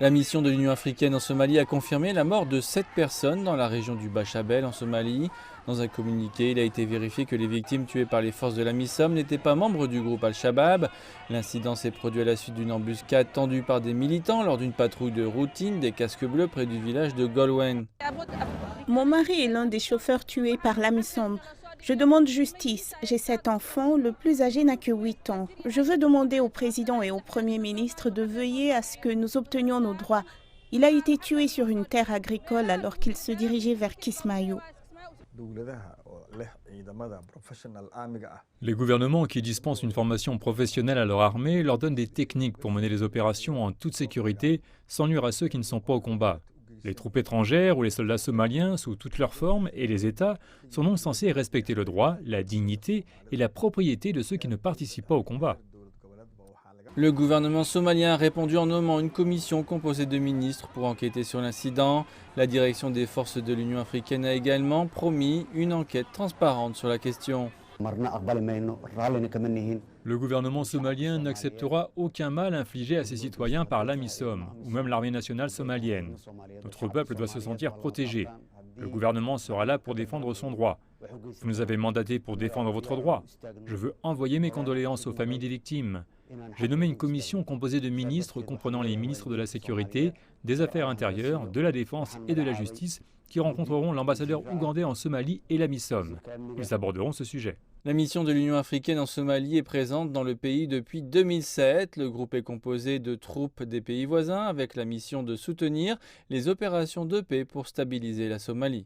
La mission de l'Union africaine en Somalie a confirmé la mort de 7 personnes dans la région du Bachabel en Somalie. Dans un communiqué, il a été vérifié que les victimes tuées par les forces de la MISOM n'étaient pas membres du groupe Al-Shabaab. L'incident s'est produit à la suite d'une embuscade tendue par des militants lors d'une patrouille de routine des casques bleus près du village de Golwen. Mon mari est l'un des chauffeurs tués par l'AMISOM. Je demande justice. J'ai 7 enfants, le plus âgé n'a que 8 ans. Je veux demander au président et au premier ministre de veiller à ce que nous obtenions nos droits. Il a été tué sur une terre agricole alors qu'il se dirigeait vers Kismayo. Les gouvernements qui dispensent une formation professionnelle à leur armée leur donnent des techniques pour mener les opérations en toute sécurité, sans nuire à ceux qui ne sont pas au combat. Les troupes étrangères ou les soldats somaliens, sous toutes leurs formes, et les États sont donc censés respecter le droit, la dignité et la propriété de ceux qui ne participent pas au combat. Le gouvernement somalien a répondu en nommant une commission composée de ministres pour enquêter sur l'incident. La direction des forces de l'Union africaine a également promis une enquête transparente sur la question. Le gouvernement somalien n'acceptera aucun mal infligé à ses citoyens par l'AMISOM ou même l'armée nationale somalienne. Notre peuple doit se sentir protégé. Le gouvernement sera là pour défendre son droit. Vous nous avez mandatés pour défendre votre droit. Je veux envoyer mes condoléances aux familles des victimes. J'ai nommé une commission composée de ministres comprenant les ministres de la Sécurité, des Affaires intérieures, de la Défense et de la Justice qui rencontreront l'ambassadeur ougandais en Somalie et l'AMISOM. Ils aborderont ce sujet. La mission de l'Union africaine en Somalie est présente dans le pays depuis 2007. Le groupe est composé de troupes des pays voisins avec la mission de soutenir les opérations de paix pour stabiliser la Somalie.